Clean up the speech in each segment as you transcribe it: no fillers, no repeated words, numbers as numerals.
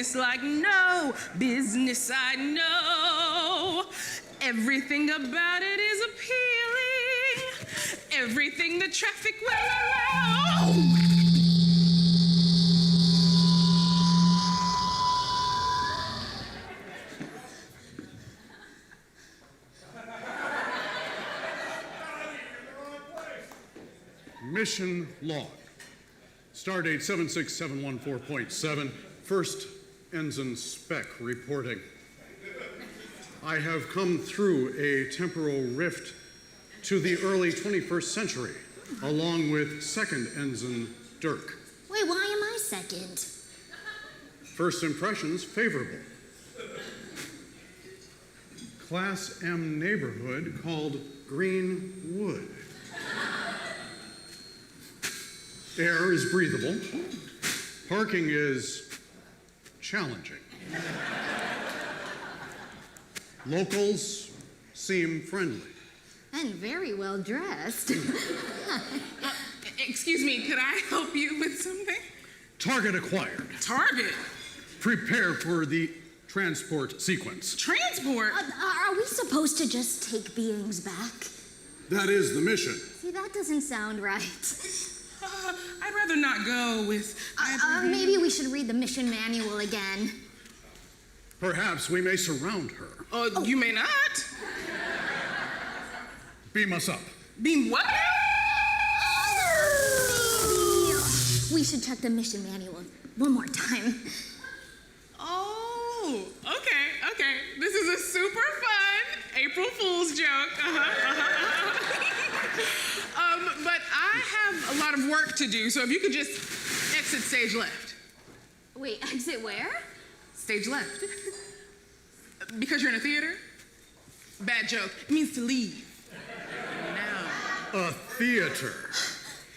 business like no business I know. Everything about it is appealing. Everything the traffic will allow. Mission log. Stardate 76714.7. First ensign spec reporting. I have come through a temporal rift to the early 21st century, along with second ensign Dirk. Wait, why am I second? First impressions favorable. Class M neighborhood called Greenwood. Air is breathable. Parking is challenging. Locals seem friendly. And very well dressed. Excuse me, could I help you with something? Target acquired. Target? Prepare for the transport sequence. Transport? Are we supposed to just take beings back? That is the mission. See, that doesn't sound right. I'd rather not go with... Maybe we should read the mission manual again. Perhaps we may surround her. You may not. Beam us up. Beam what? We should check the mission manual one more time. Oh, okay. This is a super fun April Fool's joke. But I have a lot of work to do, so if you could just exit stage left. Wait, exit where? Stage left. Because you're in a theater? Bad joke. It means to leave. Now. A theater.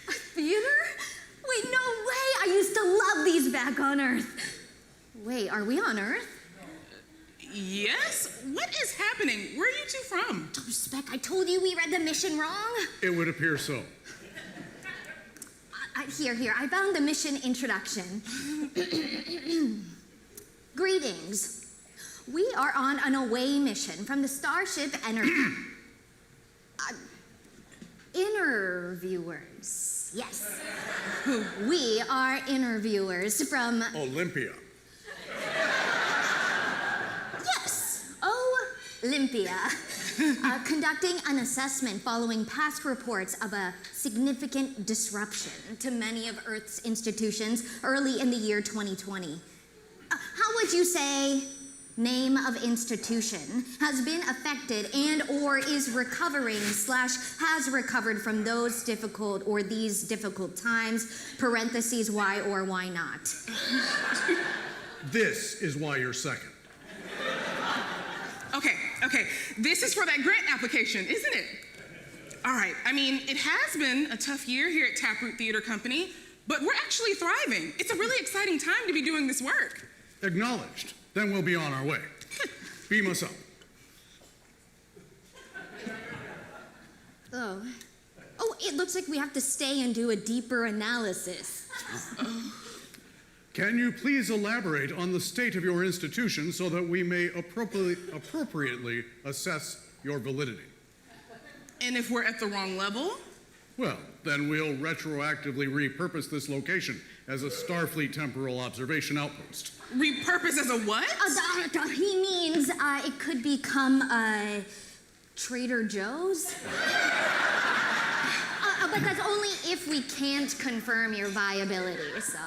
A theater? Wait, no way! I used to love these back on Earth. Wait, are we on Earth? Yes? What is happening? Where are you two from? Spec, I told you we read the mission wrong. It would appear so. Here, I found the mission introduction. Greetings. We are on an away mission from the Starship Interviewers. Yes. We are interviewers from... Olympia. Yes, Olympia. Conducting an assessment following past reports of a significant disruption to many of Earth's institutions early in the year 2020. How would you say name of institution has been affected and or is recovering / has recovered from those difficult or these difficult times, parentheses, why or why not? This is why you're second. Okay. This is for that grant application, isn't it? All right. I mean, it has been a tough year here at Taproot Theater Company, but we're actually thriving. It's a really exciting time to be doing this work. Acknowledged. Then we'll be on our way. Beam us up. Oh, it looks like we have to stay and do a deeper analysis. Can you please elaborate on the state of your institution so that we may appropriately assess your validity? And if we're at the wrong level? Well, then we'll retroactively repurpose this location as a Starfleet temporal observation outpost. Repurpose as a what? He means it could become Trader Joe's. But that's only if we can't confirm your viability, so.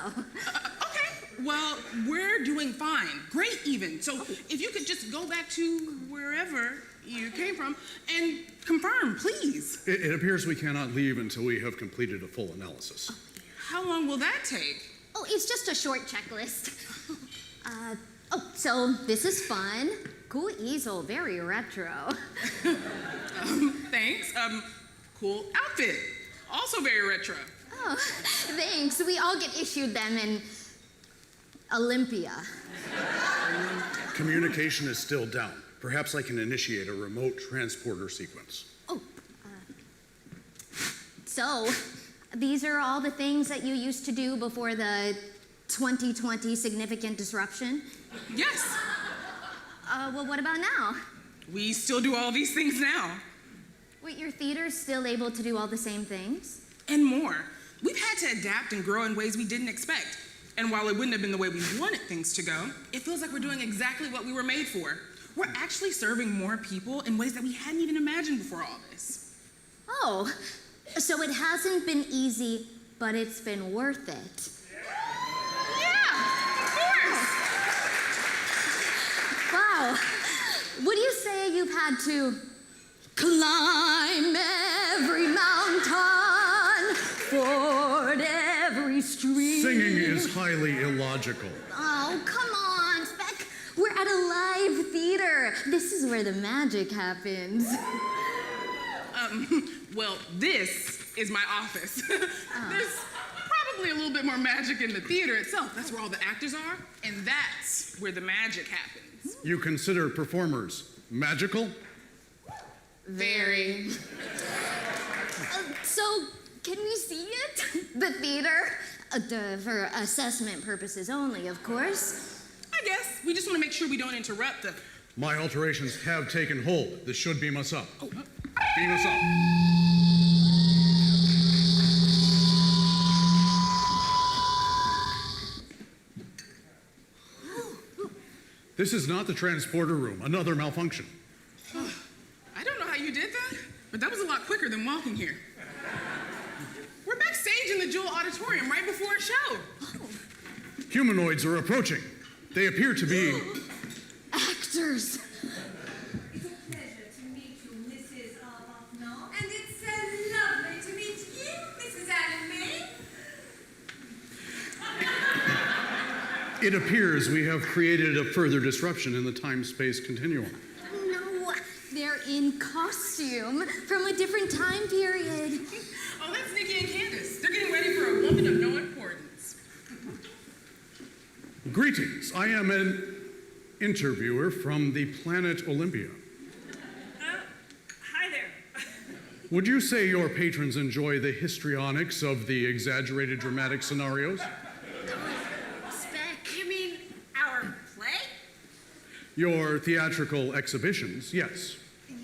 Well, we're doing fine. Great, even. So if you could just go back to wherever you came from and confirm, please. It appears we cannot leave until we have completed a full analysis. How long will that take? Oh, it's just a short checklist. So this is fun. Cool easel, very retro. Thanks. Cool outfit. Also very retro. Oh, thanks. We all get issued them in Olympia. Communication is still down. Perhaps I can initiate a remote transporter sequence. So, these are all the things that you used to do before the 2020 significant disruption? Yes, Well, what about now? we still do all these things now. Wait, your theater's still able to do all the same things? And more. We've had to adapt and grow in ways we didn't expect. And while it wouldn't have been the way we wanted things to go, it feels like we're doing exactly what we were made for. We're actually serving more people in ways that we hadn't even imagined before all this. Oh, so it hasn't been easy, but it's been worth it. Yeah, of course. Wow. Would you say you've had to climb every mountain, ford every stream? Singing is highly illogical. Oh, come on, Speck. We're at a live theater. This is where the magic happens. Well, this is my office. There's probably a little bit more magic in the theater itself. That's where all the actors are, and that's where the magic happens. You consider performers magical? Very. So, can we see it? The theater? For assessment purposes only, of course. I guess. We just want to make sure we don't interrupt the... My alterations have taken hold. This should beam us up. Beam us up. This is not the transporter room. Another malfunction. I don't know how you did that, but that was a lot quicker than walking here. We're backstage in the Jewel Auditorium right before a show. Humanoids are approaching. They appear to be... Actors. It's a pleasure to meet you, Mrs. Arbuthnot. And it's lovely to meet you, Mrs. Anne May. It appears we have created a further disruption in the time-space continuum. No, they're in costume from a different time period. Oh, that's Nikki and Candace. They're getting ready for a woman of no importance. Greetings. I am an interviewer from the planet Olympia. Hi there. Would you say your patrons enjoy the histrionics of the exaggerated dramatic scenarios? Speck, you mean our play? Your theatrical exhibitions, yes.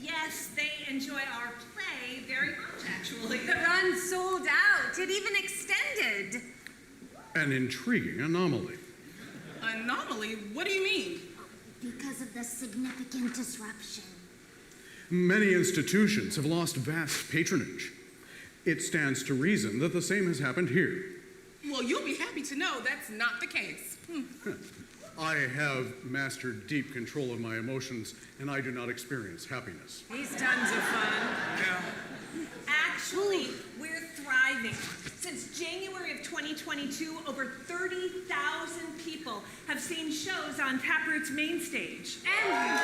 Yes, they enjoy our play very much, actually. The run sold out. It even extended. An intriguing anomaly. Anomaly? What do you mean? Because of the significant disruption. Many institutions have lost vast patronage. It stands to reason that the same has happened here. Well, you'll be happy to know that's not the case. I have mastered deep control of my emotions, and I do not experience happiness. These tons of fun. Actually, we're thriving. Since January of 2022, over 30,000 people have seen shows on Taproot's main stage. And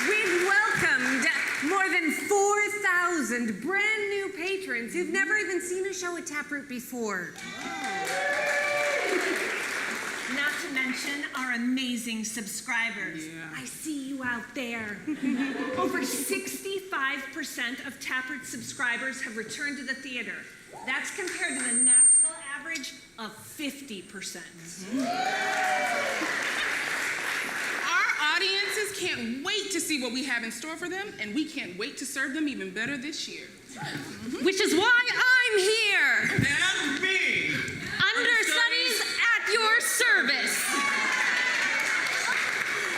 we've welcomed more than 4,000 brand new patrons who've never even seen a show at Taproot before. Not to mention our amazing subscribers. Yeah. I see you out there. Over 65% of Taproot subscribers have returned to the theater. That's compared to the national average of 50%. Our audiences can't wait to see what we have in store for them, and we can't wait to serve them even better this year. Which is why I'm here. And me! Understudies at your service.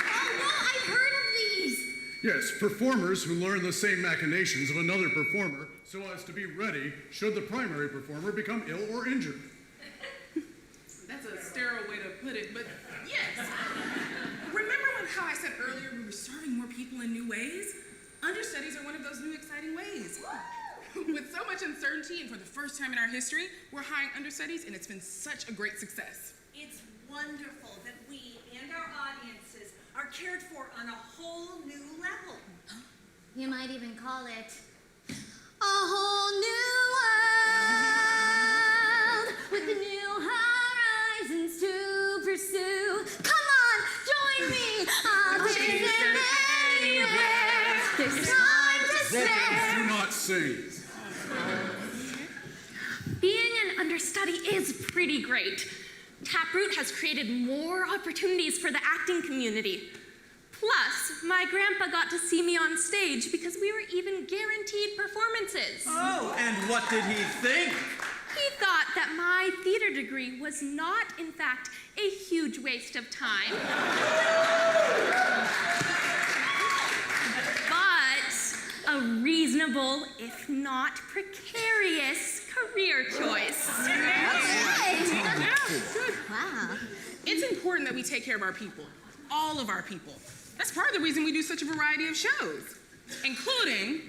Oh, well, I've heard of these. Yes, performers who learn the same machinations of another performer so as to be ready should the primary performer become ill or injured. That's a sterile way to put it, but yes. Remember how I said earlier we were serving more people in new ways? Understudies are one of those new exciting ways. With so much uncertainty and for the first time in our history, we're hiring understudies and it's been such a great success. It's wonderful that we and our audiences are cared for on a whole new level. You might even call it a whole new world with the new horizons to pursue. Come on, join me. I'll chase them anywhere. There's time to spare. Do not sing. Being an understudy is pretty great. Taproot has created more opportunities for the acting community. Plus, my grandpa got to see me on stage because we were even guaranteed performances. Oh, and what did he think? He thought that my theater degree was not, in fact, a huge waste of time, but a reasonable, if not precarious, career choice. Wow. It's important that we take care of our people, all of our people. That's part of the reason we do such a variety of shows, including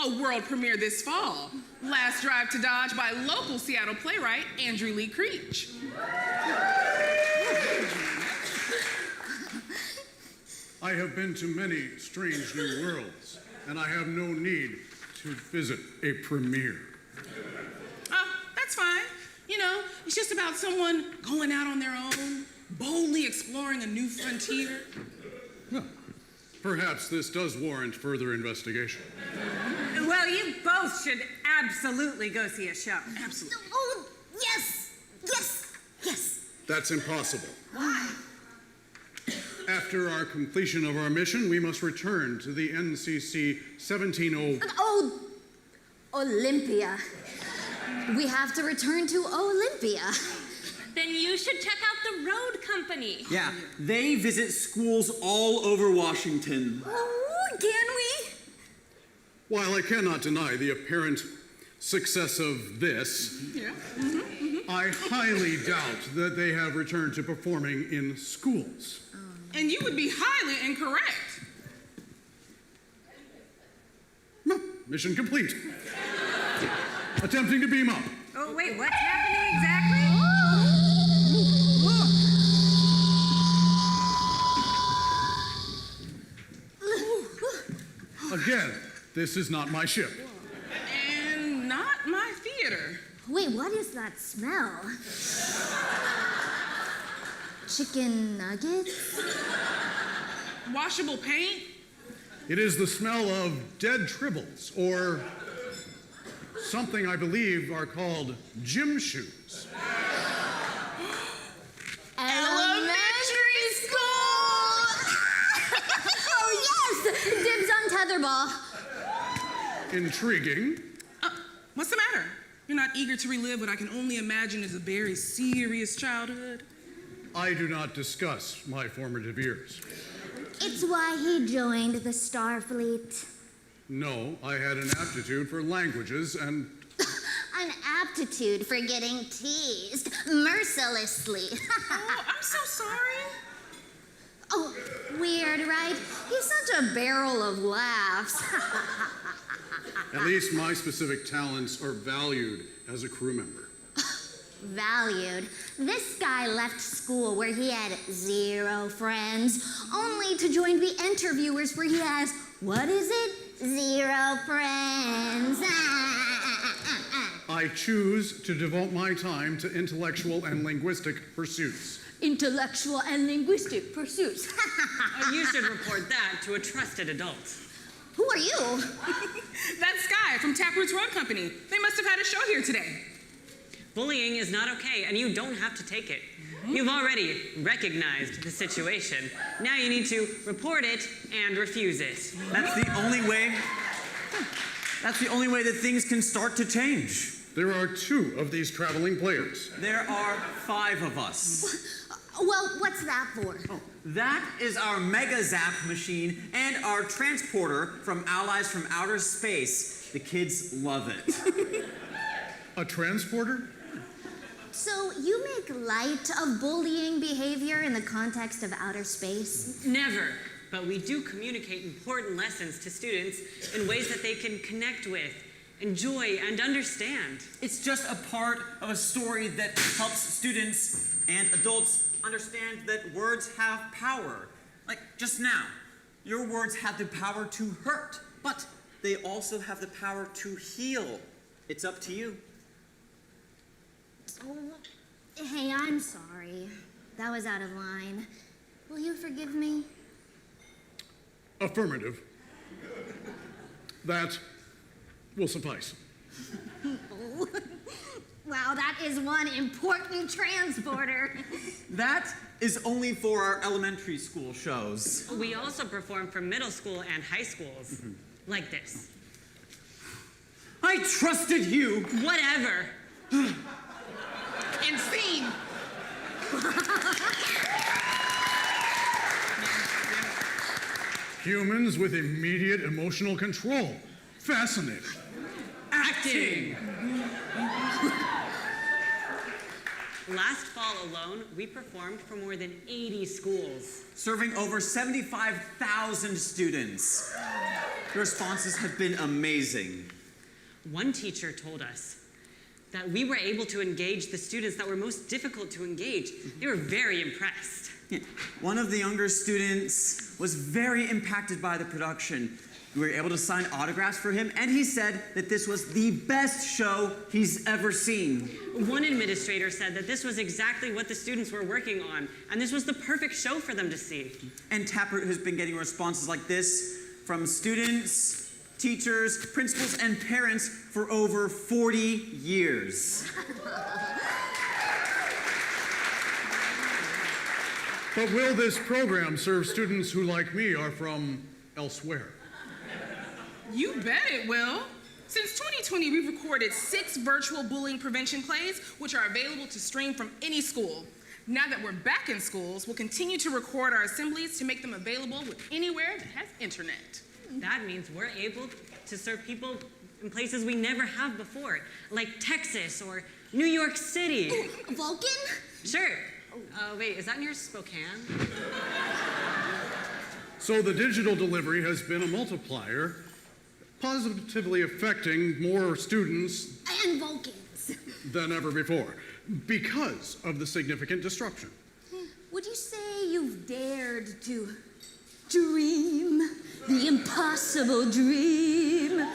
a world premiere this fall, Last Drive to Dodge by local Seattle playwright Andrew Lee Creech. I have been to many strange new worlds, and I have no need to visit a premiere. Oh, that's fine. You know, it's just about someone going out on their own, boldly exploring a new frontier. Well, perhaps this does warrant further investigation. Well, you both should absolutely go see a show. Absolutely. Oh, yes, yes, yes. That's impossible. After our completion of our mission, we must return to the NCC 170. Oh, Olympia. We have to return to Olympia. Then you should check out the road company. Yeah, they visit schools all over Washington. Oh, can we? While I cannot deny the apparent success of this, Yeah. I highly doubt that they have returned to performing in schools. And you would be highly incorrect. No, mission complete. Attempting to beam up. Oh, wait, what's happening exactly? Again, this is not my ship. And not my theater. Wait, what is that smell? Chicken nuggets? Washable paint? It is the smell of dead tribbles, or something I believe are called gym shoes. Elementary school! Oh, yes! Dibs on tetherball. Intriguing. What's the matter? You're not eager to relive what I can only imagine is a very serious childhood? I do not discuss my formative years. It's why he joined the Starfleet. No, I had an aptitude for languages and An aptitude for getting teased mercilessly. Oh, I'm so sorry. Oh, weird, right? He's such a barrel of laughs. at least my specific talents are valued as a crew member. Valued. This guy left school where he had 0 friends, only to join the interviewers where he has, what is it? 0 friends. I choose to devote my time to intellectual and linguistic pursuits. Intellectual and linguistic pursuits. You should report that to a trusted adult. Who are you? That's Sky from Taproot's Road Company. They must have had a show here today. Bullying is not okay, and you don't have to take it. You've already recognized the situation. Now you need to report it and refuse it. That's the only way. That's the only way that things can start to change. There are 2 of these traveling players. There are 5 of us. Well, what's that for? That is our Mega Zap machine and our transporter from Allies from Outer Space. The kids love it. A transporter? So you make light of bullying behavior in the context of outer space? Never. But we do communicate important lessons to students in ways that they can connect with, enjoy, and understand. It's just a part of a story that helps students and adults understand that words have power. Like just now, your words have the power to hurt, but they also have the power to heal. It's up to you. Oh, hey, I'm sorry. That was out of line. Will you forgive me? Affirmative. That will suffice. Wow, that is one important transporter. That is only for our elementary school shows. We also perform for middle school and high schools. Like this. I trusted you! Whatever. And scene. Humans with immediate emotional control. Fascinating. Acting! Last fall alone, we performed for more than 80 schools. Serving over 75,000 students. The responses have been amazing. One teacher told us that we were able to engage the students that were most difficult to engage. They were very impressed. Yeah. One of the younger students was very impacted by the production. We were able to sign autographs for him, and he said that this was the best show he's ever seen. One administrator said that this was exactly what the students were working on, and this was the perfect show for them to see. And Taproot has been getting responses like this from students, teachers, principals, and parents for over 40 years. But will this program serve students who, like me, are from elsewhere? You bet it will. Since 2020, we've recorded 6 virtual bullying prevention plays, which are available to stream from any school. Now that we're back in schools, we'll continue to record our assemblies to make them available with anywhere that has internet. That means we're able to serve people in places we never have before, like Texas or New York City. Vulcan? Sure. Wait, is that near Spokane? So the digital delivery has been a multiplier, positively affecting more students And Vulcans. than ever before because of the significant disruption. Would you say you've dared to dream the impossible dream,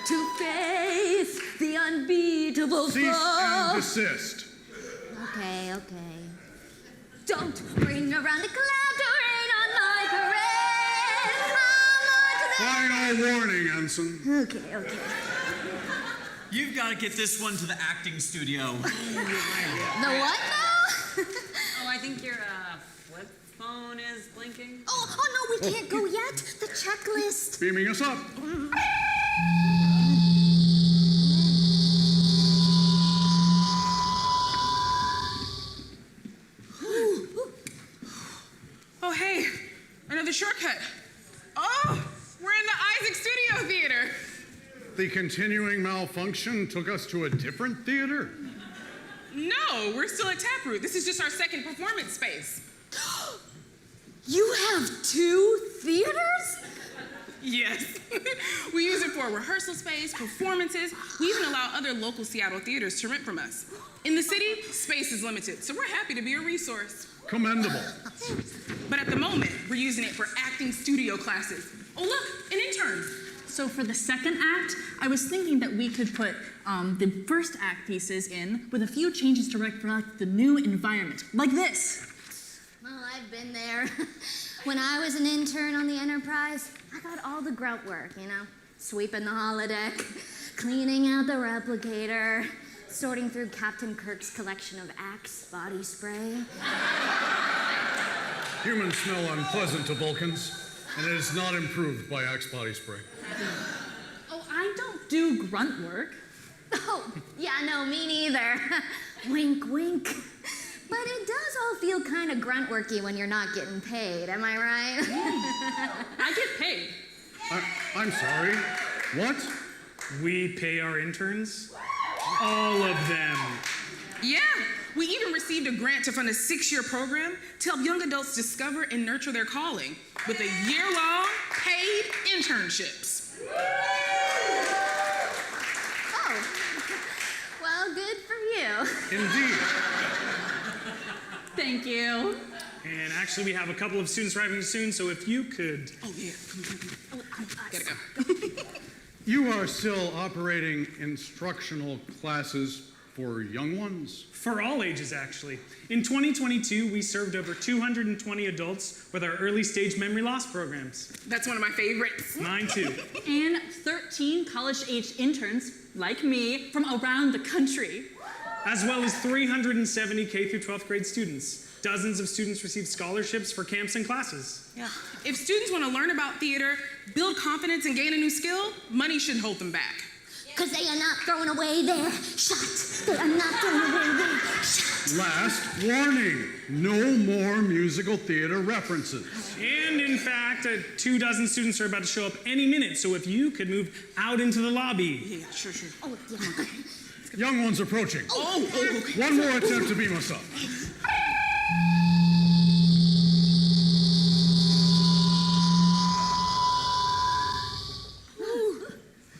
to face the unbeatable Cease and foe? desist. Okay. Don't bring around the cloud to rain on my parade. Come on to Final warning, Ensign. the... Okay. You've got to get this one to the acting studio. The what now? Oh, I think your flip phone is blinking. Oh no, we can't go yet. The checklist. Beaming us up. Oh, hey, another shortcut. Oh, we're in the Isaac Studio Theater. The continuing malfunction took us to a different theater? No, we're still at Taproot. This is just our second performance space. You have 2 theaters? Yes. We use it for rehearsal space, performances. We even allow other local Seattle theaters to rent from us. In the city, space is limited, so we're happy to be a resource. Commendable. But at the moment, we're using it for acting studio classes. Oh, look, an intern. So for the second act, I was thinking that we could put the first act pieces in with a few changes to reflect the new environment, like this. Well, I've been there. When I was an intern on the Enterprise, I got all the grunt work, sweeping the holodeck, cleaning out the replicator, sorting through Captain Kirk's collection of Axe body spray. Humans smell unpleasant to Vulcans, and it is not improved by Axe body spray. Oh, I don't do grunt work. Oh, yeah, no, me neither. Wink, wink. But it does all feel kind of grunt worky when you're not getting paid, am I right? I get paid. I'm sorry. What? We pay our interns? All of them. Yeah, we even received a grant to fund a 6-year program to help young adults discover and nurture their calling with a year-long paid internships. Oh, well, good for you. Indeed. Thank you. And actually, we have a couple of students arriving soon, so if you could... Oh, yeah. Gotta go. You are still operating instructional classes for young ones? For all ages, actually. In 2022, we served over 220 adults with our early stage memory loss programs. That's one of my favorites. Mine too. And 13 college-age interns, like me, from around the country. as well as 370 K through 12th grade students. Dozens of students receive scholarships for camps and classes. Yeah. If students want to learn about theater, build confidence, and gain a new skill, money shouldn't hold them back. Because they are not throwing away their shot. They are not throwing away their shot. Last warning, no more musical theater references. And in fact, 24 students are about to show up any minute, so if you could move out into the lobby. Yeah, sure. Oh, yeah. Young ones approaching. Oh, okay. One more attempt to beam us up.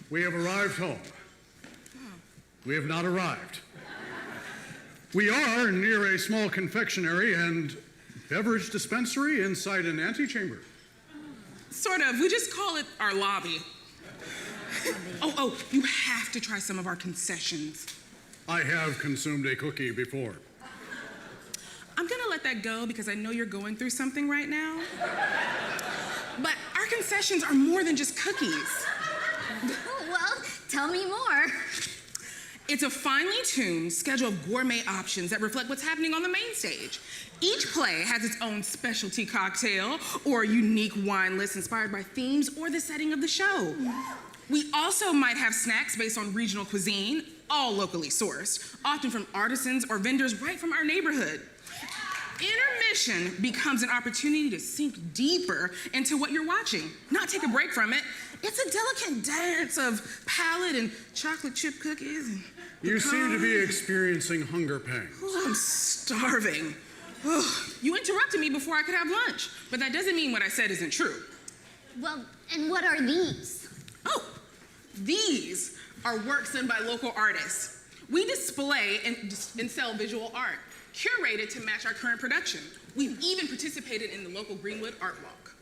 We have arrived home. We have not arrived. We are near a small confectionery and beverage dispensary inside an antechamber. Sort of. We just call it our lobby. Oh, you have to try some of our concessions. I have consumed a cookie before. I'm gonna let that go because I know you're going through something right now. But our concessions are more than just cookies. Well, tell me more. It's a finely tuned schedule of gourmet options that reflect what's happening on the main stage. Each play has its own specialty cocktail or unique wine list inspired by themes or the setting of the show. We also might have snacks based on regional cuisine, all locally sourced, often from artisans or vendors right from our neighborhood. Intermission becomes an opportunity to sink deeper into what you're watching, not take a break from it. It's a delicate dance of palate and chocolate chip cookies. And You seem to be experiencing hunger pangs. oh, I'm starving. Oh, you interrupted me before I could have lunch, but that doesn't mean what I said isn't true. Well, and what are these? Oh, these are works done by local artists. We display and sell visual art, curated to match our current production. We've even participated in the local Greenwood Art Walk.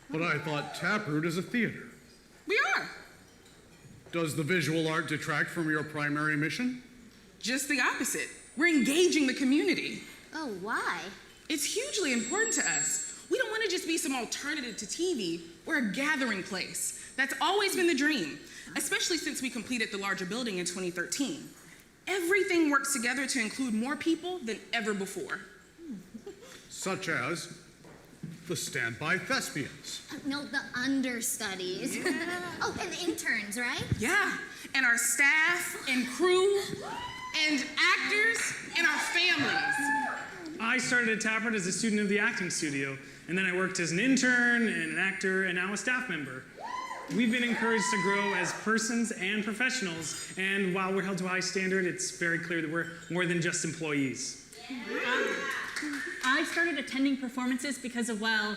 But I thought Taproot is a theater. We are. Does the visual art detract from your primary mission? Just the opposite. We're engaging the community. Oh, why? It's hugely important to us. We don't want to just be some alternative to TV. We're a gathering place. That's always been the dream, especially since we completed the larger building in 2013. Everything works together to include more people than ever before. Such as the standby thespians. No, the understudies. Yeah. Oh, and the interns, right? Yeah, and our staff and crew and actors and our families. I started at Taproot as a student of the acting studio, and then I worked as an intern and an actor and now a staff member. We've been encouraged to grow as persons and professionals, and while we're held to a high standard, it's very clear that we're more than just employees. I started attending performances because of, well,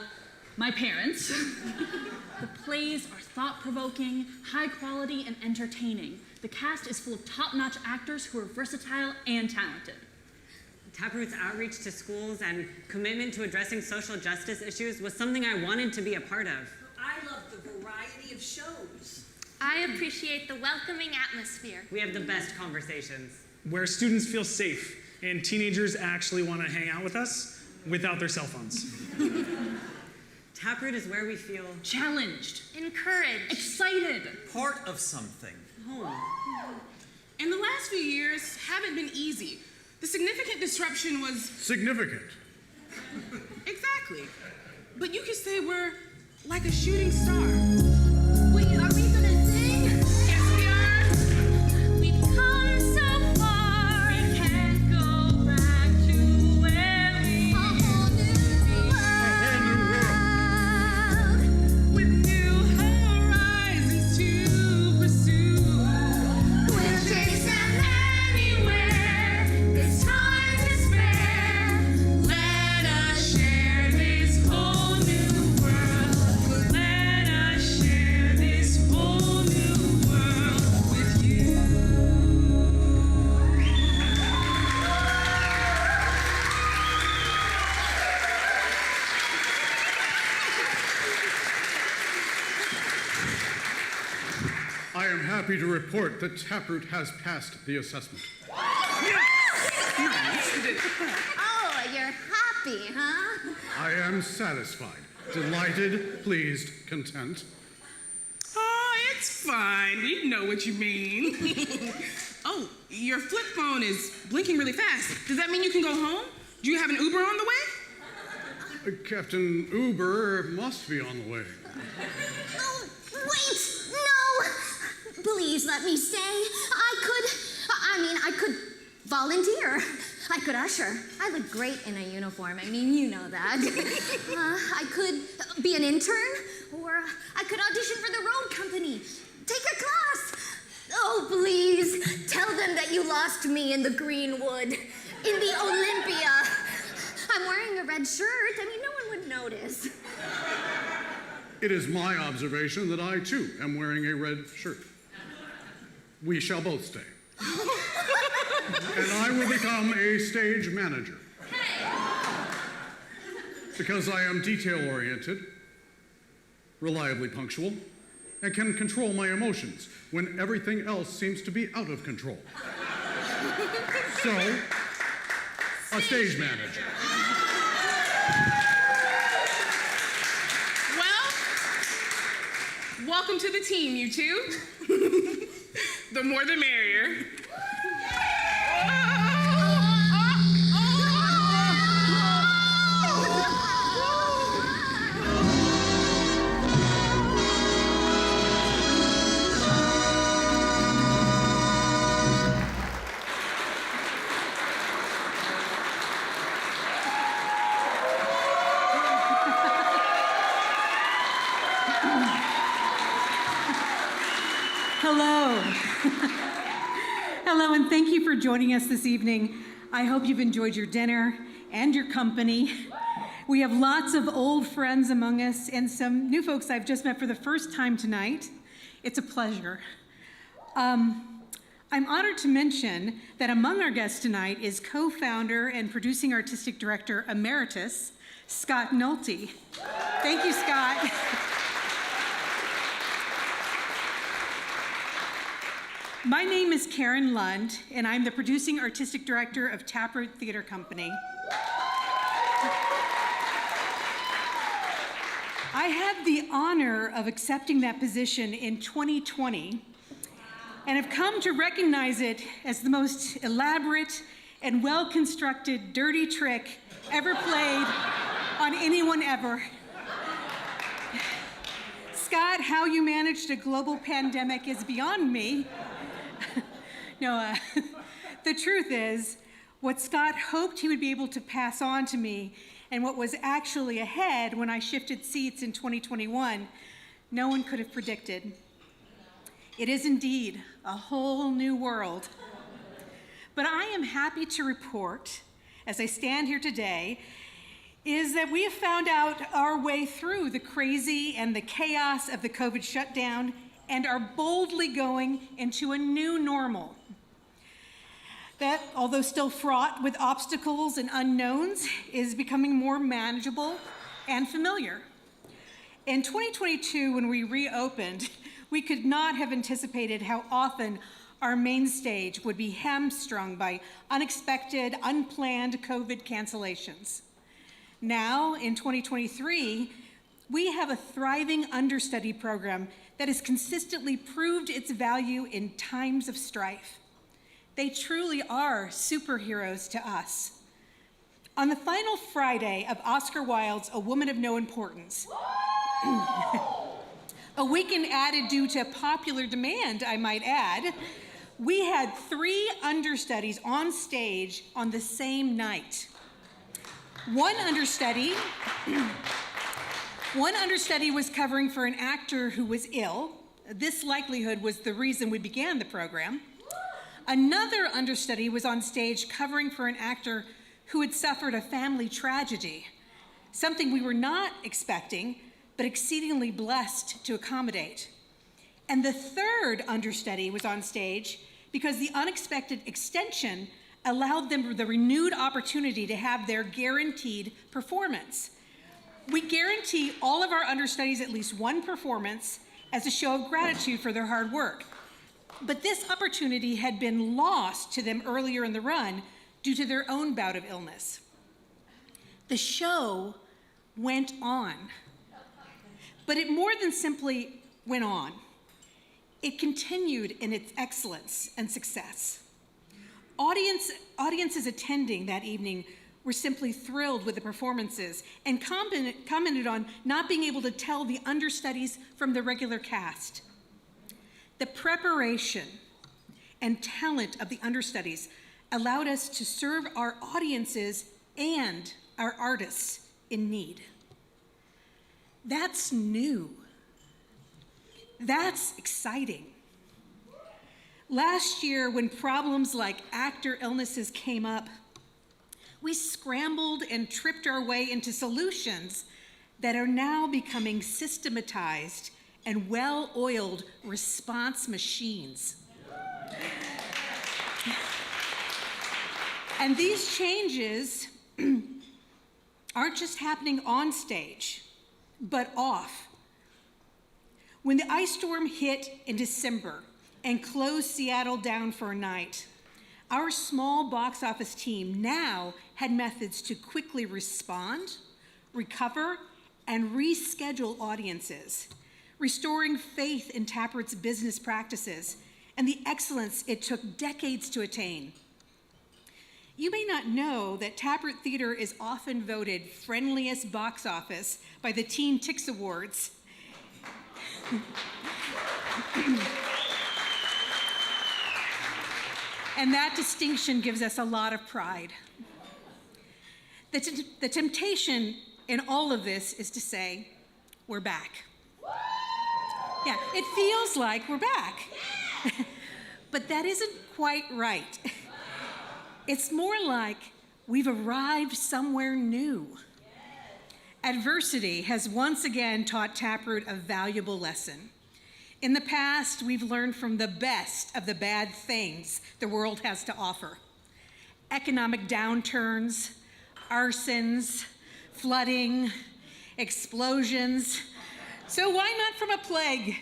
my parents. The plays are thought-provoking, high quality, and entertaining. The cast is full of top-notch actors who are versatile and talented. Taproot's outreach to schools and commitment to addressing social justice issues was something I wanted to be a part of. I love the variety of shows. I appreciate the welcoming atmosphere. We have the best conversations. Where students feel safe and teenagers actually want to hang out with us without their cell phones. Taproot is where we feel Challenged, Encouraged. excited. Part of something. home. And the last few years haven't been easy. The significant disruption was Significant. exactly. But you could say we're like a shooting star. Wait, are we gonna sing? Yes, we are. We've come so far. We can't go back to where we A whole new world. With new horizons to pursue. We'll chase them anywhere. There's time to spare. Let us share this whole new world. Let us share this whole new world with you. I am happy to report that Taproot has passed the assessment. Nice. You did it. Oh, you're happy, huh? I am satisfied, delighted, pleased, content. Oh, it's fine. We know what you mean. Oh, your flip phone is blinking really fast. Does that mean you can go home? Do you have an Uber on the way? Captain Uber must be on the way. Oh, wait! No! Please let me stay. I could volunteer. I could usher. I look great in a uniform. I mean, you know that. I could be an intern, or I could audition for the road company. Take a class. Oh, please, tell them that you lost me in the Greenwood, in the Olympia. I'm wearing a red shirt. I mean, no one would notice. It is my observation that I, too, am wearing a red shirt. We shall both stay. And I will become a stage manager. Because I am detail-oriented, reliably punctual, and can control my emotions when everything else seems to be out of control. So, a stage manager. Well, welcome to the team, you two. The more the merrier. Hello. Hello, and thank you for joining us this evening. I hope you've enjoyed your dinner and your company. We have lots of old friends among us and some new folks I've just met for the first time tonight. It's a pleasure. I'm honored to mention that among our guests tonight is co-founder and producing artistic director emeritus, Scott Nolte. Thank you, Scott. My name is Karen Lund, and I'm the producing artistic director of Taproot Theater Company. I had the honor of accepting that position in 2020 and have come to recognize it as the most elaborate and well-constructed dirty trick ever played on anyone ever. Scott, how you managed a global pandemic is beyond me. No, the truth is, what Scott hoped he would be able to pass on to me and what was actually ahead when I shifted seats in 2021, no one could have predicted. It is indeed a whole new world. But I am happy to report, as I stand here today, is that we have found out our way through the crazy and the chaos of the COVID shutdown and are boldly going into a new normal. That, although still fraught with obstacles and unknowns, is becoming more manageable and familiar. In 2022, when we reopened, we could not have anticipated how often our main stage would be hamstrung by unexpected, unplanned COVID cancellations. Now, in 2023, we have a thriving understudy program that has consistently proved its value in times of strife. They truly are superheroes to us. On the final Friday of Oscar Wilde's A Woman of No Importance, a weekend added due to popular demand, I might add, we had 3 understudies on stage on the same night. One understudy was covering for an actor who was ill. This likelihood was the reason we began the program. Another understudy was on stage covering for an actor who had suffered a family tragedy, something we were not expecting, but exceedingly blessed to accommodate. And the third understudy was on stage because the unexpected extension allowed them the renewed opportunity to have their guaranteed performance. We guarantee all of our understudies at least one performance as a show of gratitude for their hard work. But this opportunity had been lost to them earlier in the run due to their own bout of illness. The show went on, but it more than simply went on. it continued in its excellence and success. Audiences attending that evening were simply thrilled with the performances and commented on not being able to tell the understudies from the regular cast. The preparation and talent of the understudies allowed us to serve our audiences and our artists in need. That's new. That's exciting. Last year, when problems like actor illnesses came up, we scrambled and tripped our way into solutions that are now becoming systematized and well-oiled response machines. And these changes aren't just happening on stage, but off. When the ice storm hit in December and closed Seattle down for a night, our small box office team now had methods to quickly respond, recover, and reschedule audiences, restoring faith in Taproot's business practices and the excellence it took decades to attain. You may not know that Taproot Theater is often voted friendliest box office by the Teen Tix Awards. And that distinction gives us a lot of pride. The temptation in all of this is to say, we're back. Yeah, it feels like we're back. But that isn't quite right. It's more like we've arrived somewhere new. Adversity has once again taught Taproot a valuable lesson. In the past, we've learned from the best of the bad things the world has to offer. Economic downturns, arsons, flooding, explosions. So why not from a plague?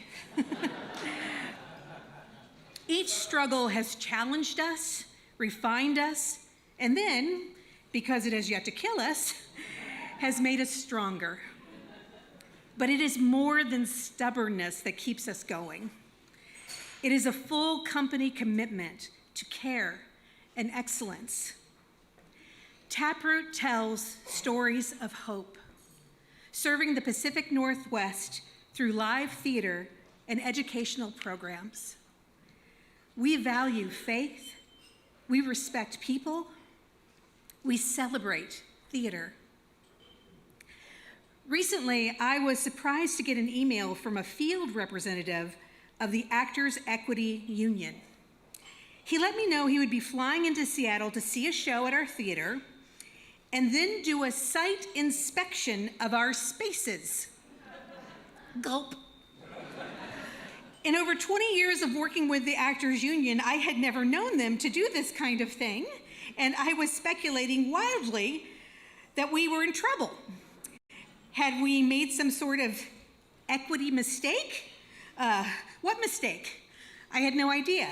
Each struggle has challenged us, refined us, and then, because it has yet to kill us, has made us stronger. But it is more than stubbornness that keeps us going. It is a full company commitment to care and excellence. Taproot tells stories of hope, serving the Pacific Northwest through live theater and educational programs. We value faith, we respect people, we celebrate theater. Recently, I was surprised to get an email from a field representative of the Actors Equity Union. He let me know he would be flying into Seattle to see a show at our theater and then do a site inspection of our spaces. Gulp. In over 20 years of working with the Actors Union, I had never known them to do this kind of thing, and I was speculating wildly that we were in trouble. Had we made some sort of equity mistake? What mistake? I had no idea.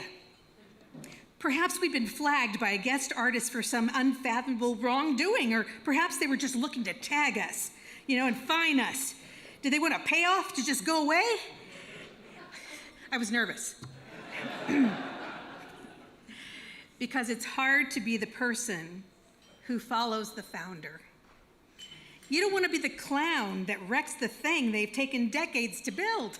Perhaps we'd been flagged by a guest artist for some unfathomable wrongdoing, or perhaps they were just looking to tag us, and fine us. Did they want a payoff to just go away? I was nervous. Because it's hard to be the person who follows the founder. You don't want to be the clown that wrecks the thing they've taken decades to build.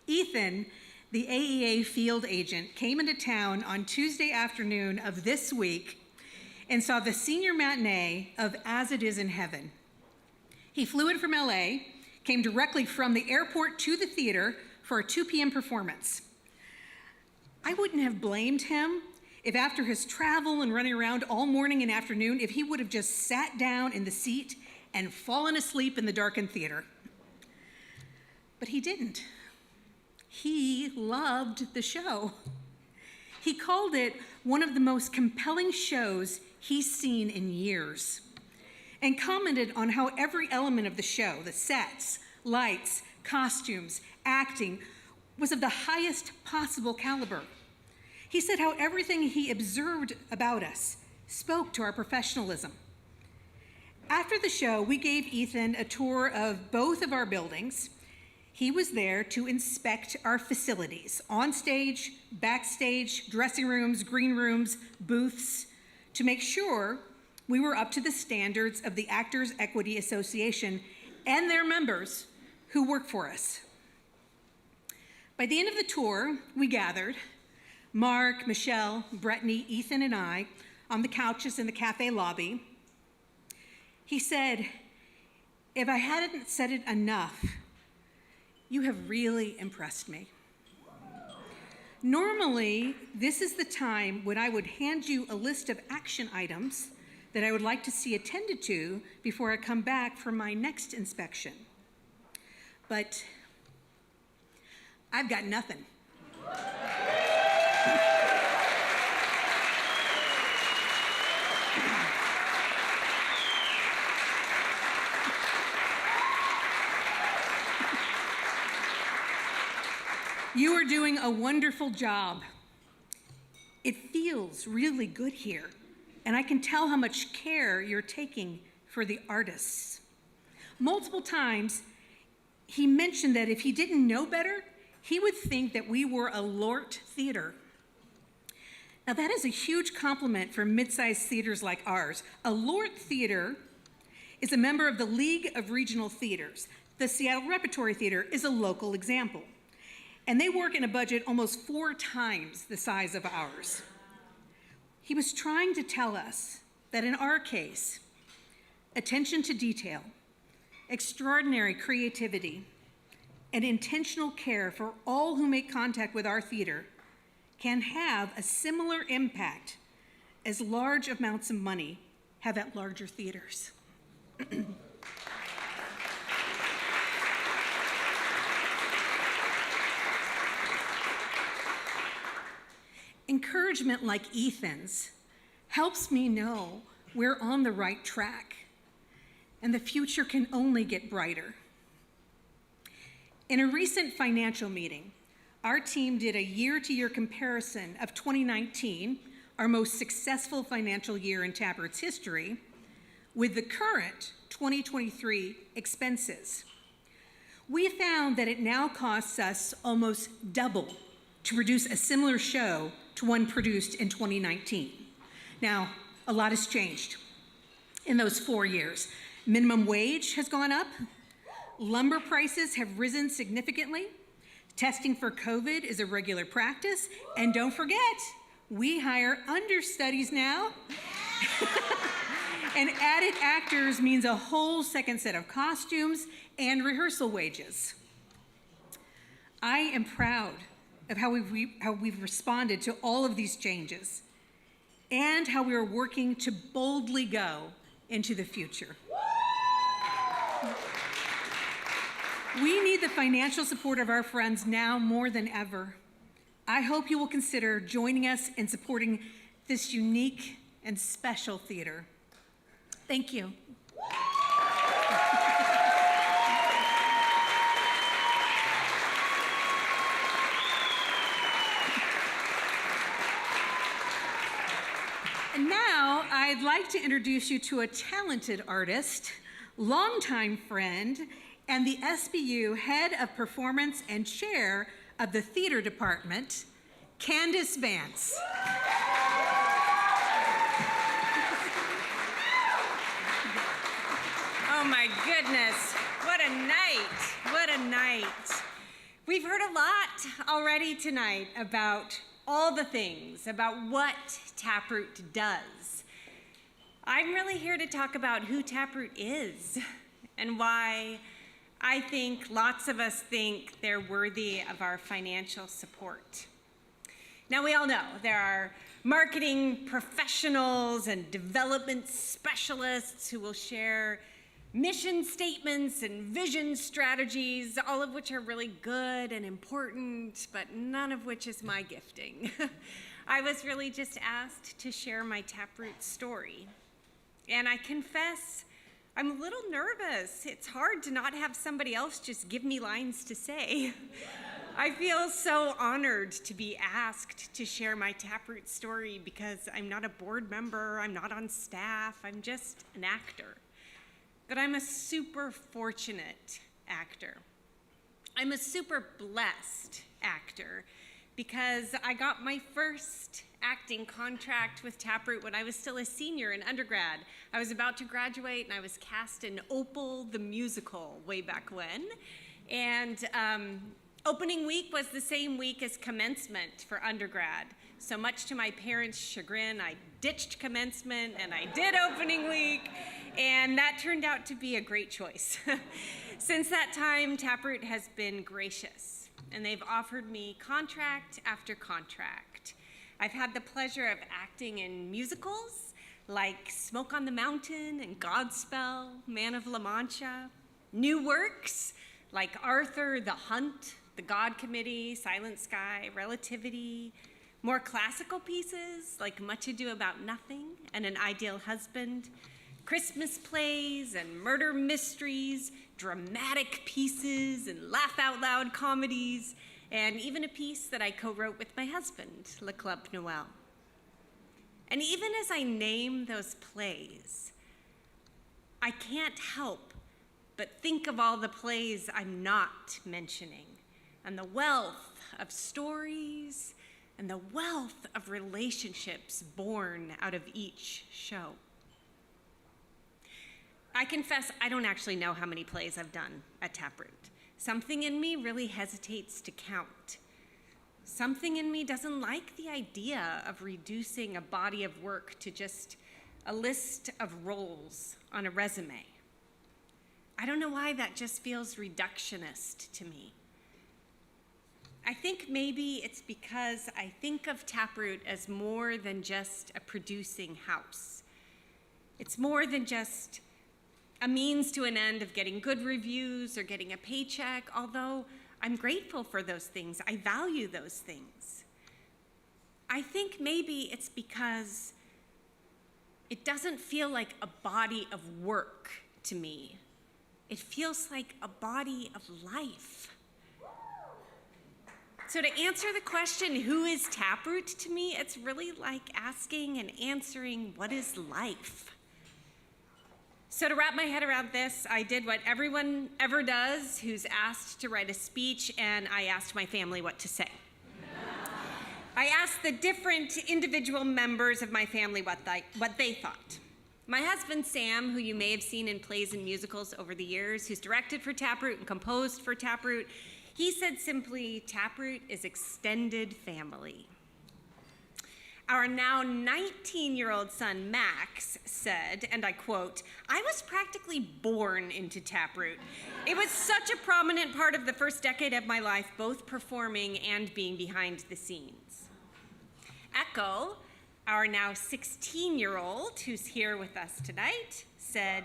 Ethan, the AEA field agent, came into town on Tuesday afternoon of this week and saw the senior matinee of As It Is in Heaven. He flew in from LA, came directly from the airport to the theater for a 2 p.m. performance. I wouldn't have blamed him if after his travel and running around all morning and afternoon, if he would have just sat down in the seat and fallen asleep in the darkened theater. But he didn't. He loved the show. He called it one of the most compelling shows he's seen in years, and commented on how every element of the show, the sets, lights, costumes, acting, was of the highest possible caliber. He said how everything he observed about us spoke to our professionalism. After the show, we gave Ethan a tour of both of our buildings. He was there to inspect our facilities, on stage, backstage, dressing rooms, green rooms, booths, to make sure we were up to the standards of the Actors Equity Association and their members who work for us. By the end of the tour, we gathered, Mark, Michelle, Brittany, Ethan, and I, on the couches in the cafe lobby. He said, "If I hadn't said it enough, you have really impressed me." Normally, this is the time when I would hand you a list of action items that I would like to see attended to before I come back for my next inspection. But I've got nothing. You are doing a wonderful job. It feels really good here, and I can tell how much care you're taking for the artists. Multiple times, he mentioned that if he didn't know better, he would think that we were a Lort theater. Now that is a huge compliment for mid-sized theaters like ours. A Lort theater is a member of the League of Regional Theaters. The Seattle Repertory Theater is a local example. And they work in a budget almost 4 times the size of ours. He was trying to tell us that in our case, attention to detail, extraordinary creativity, and intentional care for all who make contact with our theater can have a similar impact as large amounts of money have at larger theaters. Encouragement like Ethan's helps me know we're on the right track, and the future can only get brighter. In a recent financial meeting, our team did a year-to-year comparison of 2019, our most successful financial year in Taproot's history, with the current 2023 expenses. We found that it now costs us almost double to produce a similar show to one produced in 2019. Now, a lot has changed in those 4 years. Minimum wage has gone up, lumber prices have risen significantly, testing for COVID is a regular practice, and don't forget, we hire understudies now. And added actors means a whole second set of costumes and rehearsal wages. I am proud of how we've responded to all of these changes and how we are working to boldly go into the future. We need the financial support of our friends now more than ever. I hope you will consider joining us in supporting this unique and special theater. Thank you. And now I'd like to introduce you to a talented artist, longtime friend, and the SBU Head of Performance and Chair of the Theater Department, Candace Vance. Oh my goodness, what a night, what a night. We've heard a lot already tonight about all the things, about what Taproot does. I'm really here to talk about who Taproot is and why I think lots of us think they're worthy of our financial support. Now, we all know there are marketing professionals and development specialists who will share mission statements and vision strategies, all of which are really good and important, but none of which is my gifting. I was really just asked to share my Taproot story. And I confess, I'm a little nervous. It's hard to not have somebody else just give me lines to say. I feel so honored to be asked to share my Taproot story because I'm not a board member, I'm not on staff, I'm just an actor. But I'm a super fortunate actor. I'm a super blessed actor because I got my first acting contract with Taproot when I was still a senior in undergrad. I was about to graduate and I was cast in Opal the musical way back when. And opening week was the same week as commencement for undergrad. So much to my parents' chagrin, I ditched commencement and I did opening week, and that turned out to be a great choice. Since that time, Taproot has been gracious, and they've offered me contract after contract. I've had the pleasure of acting in musicals like Smoke on the Mountain and Godspell, Man of La Mancha, new works like Arthur, The Hunt, The God Committee, Silent Sky, Relativity, more classical pieces like Much Ado About Nothing and An Ideal Husband, Christmas plays and murder mysteries, dramatic pieces and laugh out loud comedies, and even a piece that I co-wrote with my husband, Le Club Noël. And even as I name those plays, I can't help but think of all the plays I'm not mentioning, and the wealth of stories and the wealth of relationships born out of each show. I confess I don't actually know how many plays I've done at Taproot. Something in me really hesitates to count. Something in me doesn't like the idea of reducing a body of work to just a list of roles on a resume. I don't know why that just feels reductionist to me. I think maybe it's because I think of Taproot as more than just a producing house. It's more than just a means to an end of getting good reviews or getting a paycheck, although I'm grateful for those things. I value those things. I think maybe it's because it doesn't feel like a body of work to me. It feels like a body of life. So to answer the question, who is Taproot to me, it's really like asking and answering, what is life? So to wrap my head around this, I did what everyone ever does who's asked to write a speech, and I asked my family what to say. I asked the different individual members of my family what they thought. My husband, Sam, who you may have seen in plays and musicals over the years, who's directed for Taproot and composed for Taproot, he said simply, Taproot is extended family. Our now 19-year-old son, Max, said, and I quote, I was practically born into Taproot. It was such a prominent part of the first decade of my life, both performing and being behind the scenes. Echo, our now 16-year-old, who's here with us tonight, said,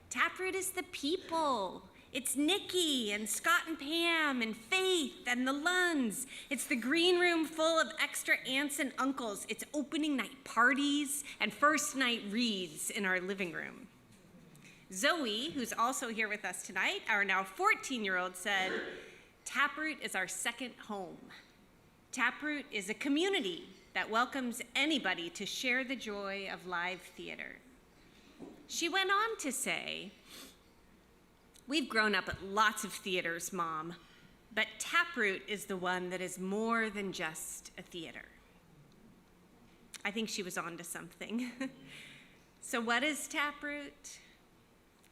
Taproot is the people. It's Nikki and Scott and Pam and Faith and the Lunds. It's the green room full of extra aunts and uncles. It's opening night parties and first night reads in our living room. Zoe, who's also here with us tonight, our now 14-year-old, said, Taproot is our second home. Taproot is a community that welcomes anybody to share the joy of live theater. She went on to say, we've grown up at lots of theaters, Mom, but Taproot is the one that is more than just a theater. I think she was on to something. So what is Taproot?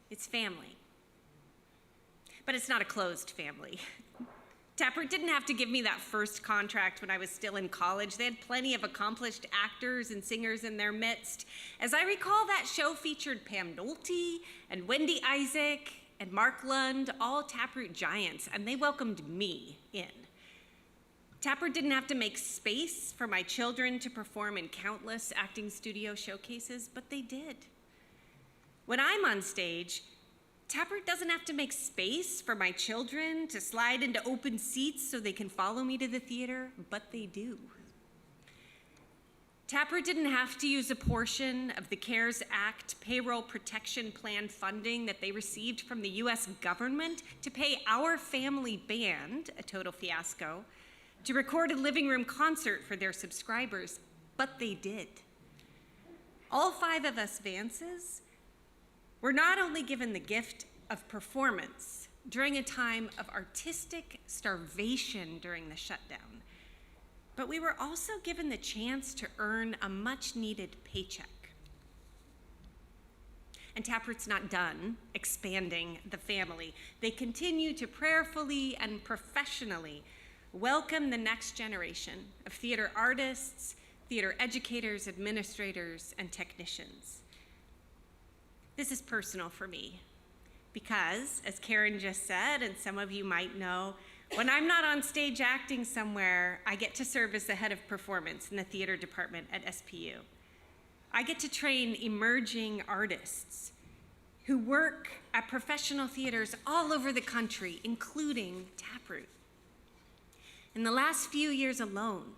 It's family. But it's not a closed family. Taproot didn't have to give me that first contract when I was still in college. They had plenty of accomplished actors and singers in their midst. As I recall, that show featured Pam Nolte and Wendy Isaac and Mark Lund, all Taproot giants, and they welcomed me in. Taproot didn't have to make space for my children to perform in countless acting studio showcases, but they did. When I'm on stage, Taproot doesn't have to make space for my children to slide into open seats so they can follow me to the theater, but they do. Taproot didn't have to use a portion of the CARES Act payroll protection plan funding that they received from the US government to pay our family band, a total fiasco, to record a living room concert for their subscribers, but they did. All 5 of us Vances were not only given the gift of performance, during a time of artistic starvation during the shutdown. But we were also given the chance to earn a much-needed paycheck. And Taproot's not done expanding the family. They continue to prayerfully and professionally welcome the next generation of theater artists, theater educators, administrators, and technicians. This is personal for me because, as Karen just said, and some of you might know, when I'm not on stage acting somewhere, I get to serve as the head of performance in the theater department at SPU. I get to train emerging artists who work at professional theaters all over the country, including Taproot. In the last few years alone,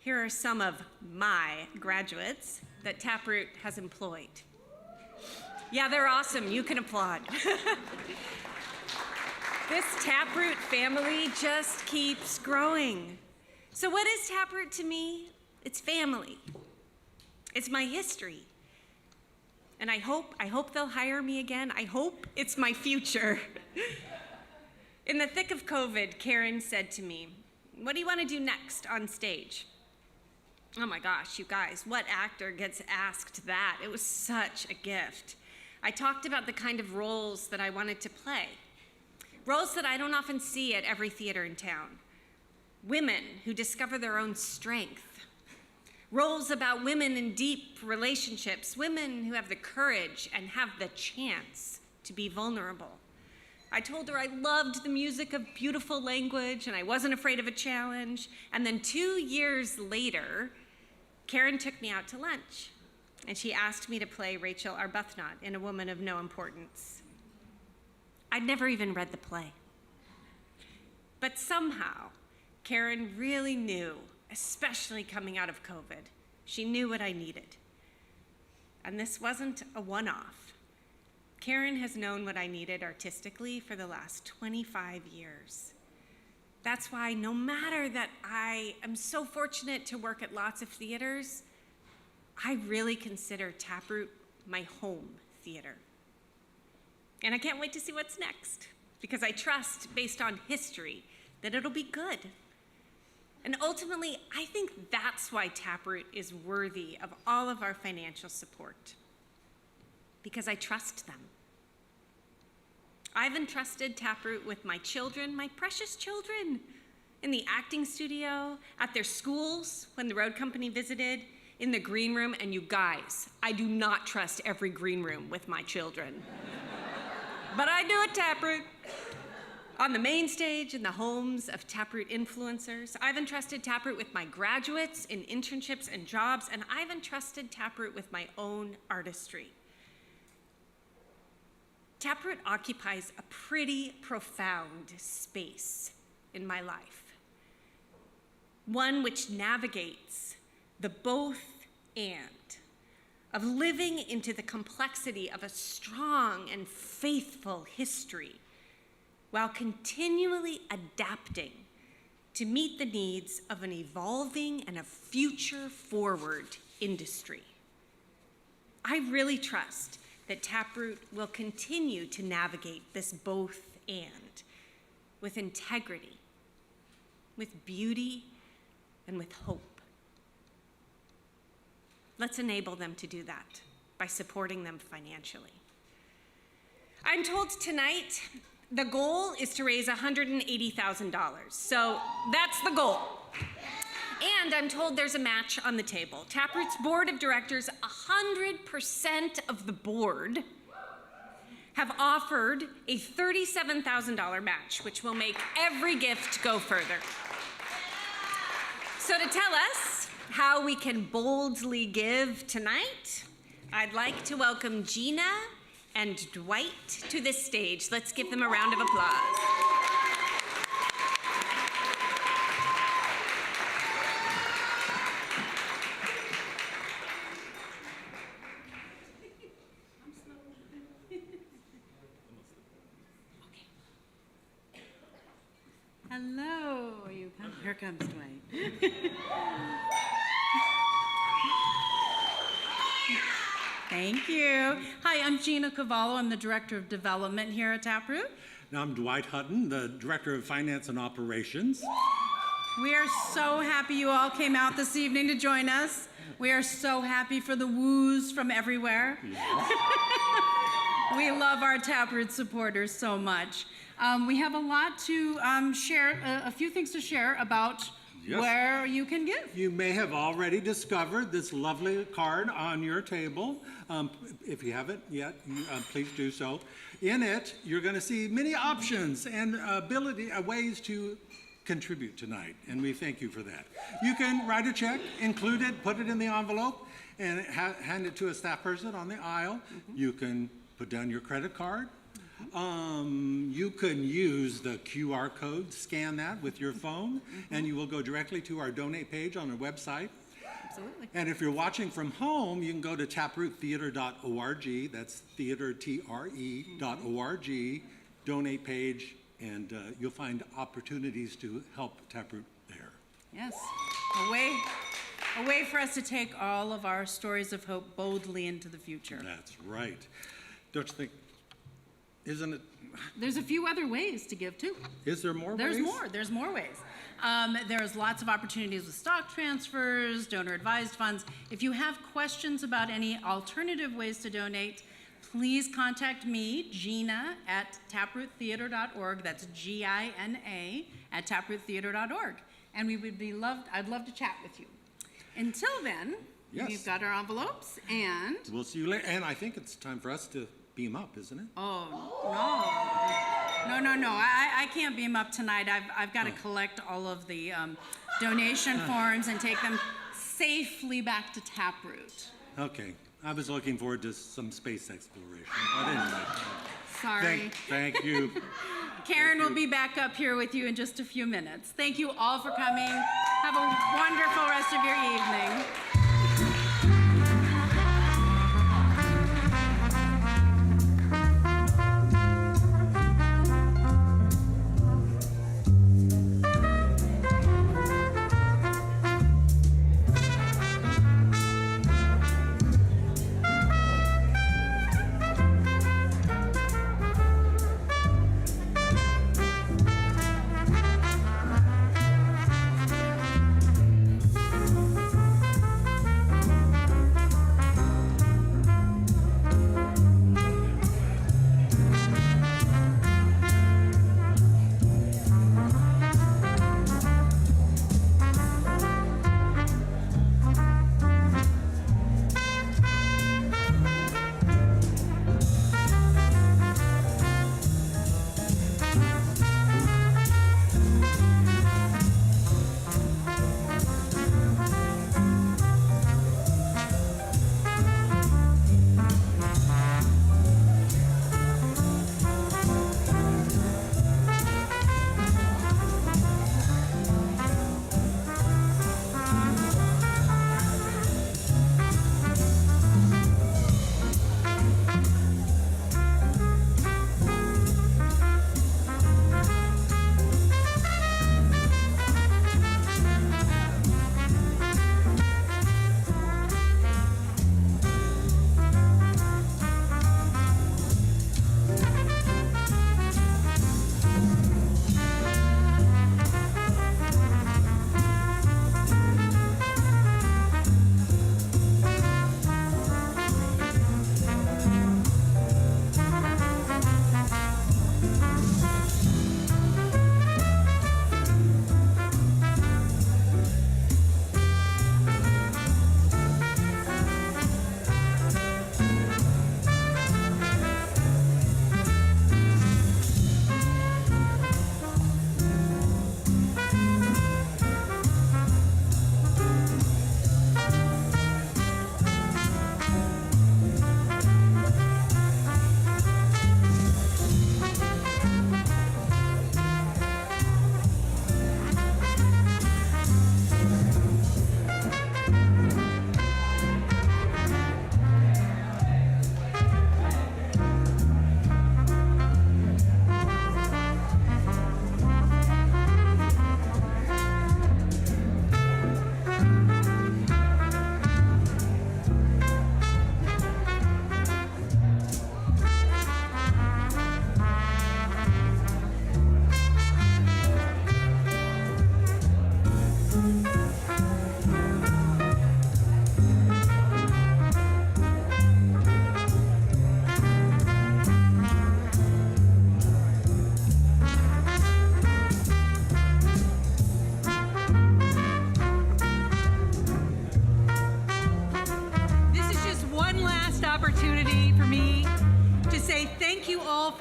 here are some of my graduates that Taproot has employed. Yeah, they're awesome. You can applaud. This Taproot family just keeps growing. So what is Taproot to me? It's family. It's my history. And I hope they'll hire me again. I hope it's my future. In the thick of COVID, Karen said to me, "What do you want to do next on stage?" Oh my gosh, you guys, what actor gets asked that? It was such a gift. I talked about the kind of roles that I wanted to play. Roles that I don't often see at every theater in town. Women who discover their own strength. Roles about women in deep relationships. Women who have the courage and have the chance to be vulnerable. I told her I loved the music of beautiful language and I wasn't afraid of a challenge. And then 2 years later, Karen took me out to lunch and she asked me to play Rachel Arbuthnot in A Woman of No Importance. I'd never even read the play. But somehow, Karen really knew, especially coming out of COVID, she knew what I needed. And this wasn't a one-off. Karen has known what I needed artistically for the last 25 years. That's why no matter that I am so fortunate to work at lots of theaters, I really consider Taproot my home theater. And I can't wait to see what's next, because I trust, based on history, that it'll be good. And ultimately, I think that's why Taproot is worthy of all of our financial support, because I trust them. I've entrusted Taproot with my children, my precious children, in the acting studio, at their schools when the road company visited, in the green room, and you guys, I do not trust every green room with my children. But I do at Taproot. On the main stage, in the homes of Taproot influencers, I've entrusted Taproot with my graduates in internships and jobs, and I've entrusted Taproot with my own artistry. Taproot occupies a pretty profound space in my life, one which navigates the both and of living into the complexity of a strong and faithful history while continually adapting to meet the needs of an evolving and a future-forward industry. I really trust that Taproot will continue to navigate this both and with integrity, with beauty, and with hope. Let's enable them to do that by supporting them financially. I'm told tonight the goal is to raise $180,000, so that's the goal. And I'm told there's a match on the table. Taproot's board of directors, 100% of the board, have offered a $37,000 match, which will make every gift go further. So to tell us how we can boldly give tonight, I'd like to welcome Gina and Dwight to this stage. Let's give them a round of applause. Hello, here comes Dwight. Thank you. Hi, I'm Gina Cavallo. I'm the Director of Development here at Taproot. Now I'm Dwight Hutton, the Director of Finance and Operations. We are so happy you all came out this evening to join us. We are so happy for the woos from everywhere. We love our Taproot supporters so much. We have a lot to share, a few things to share about where you can give. You may have already discovered this lovely card on your table. If you haven't yet, please do so. In it, you're going to see many options and ways to contribute tonight, and we thank you for that. You can write a check, include it, put it in the envelope, and hand it to a staff person on the aisle. You can put down your credit card. You can use the QR code, scan that with your phone, and you will go directly to our donate page on our website. Absolutely. And if you're watching from home, you can go to taproottheater.org. That's theater, TRE.org, donate page, and you'll find opportunities to help Taproot there. Yes, a way for us to take all of our stories of hope boldly into the future. That's right. Don't you think, isn't it? There's a few other ways to give too. Is there more There's ways? There's more ways. There's lots of opportunities with stock transfers, donor advised funds. If you have questions about any alternative ways to donate, please contact me, Gina, at taproottheater.org. That's Gina at taproottheater.org. And I'd love to chat with you. Until then, we've got our envelopes, and we'll see you later. And I think it's time for us to beam up, isn't it? oh, no. I can't beam up tonight. I've got to collect all of the donation forms and take them safely back to Taproot. Okay. I was looking forward to some space exploration. But anyway. Sorry. Thank you. Karen will be back up here with you in just a few minutes. Thank you all for coming. Have a wonderful rest of your evening.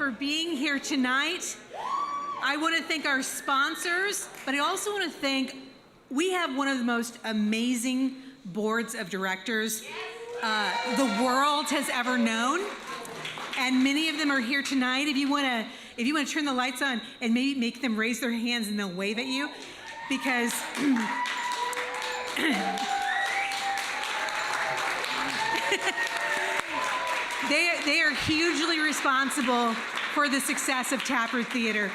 for being here tonight. I want to thank our sponsors, but I also want to thank, we have one of the most amazing boards of directors the world has ever known. And many of them are here tonight. If you want to turn the lights on and maybe make them raise their hands and they'll wave at you, because they are hugely responsible for the success of Taproot Theater.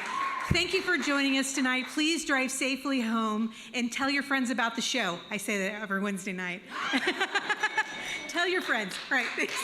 Thank you for joining us tonight. Please drive safely home and tell your friends about the show. I say that every Wednesday night. Tell your friends. All right, thanks.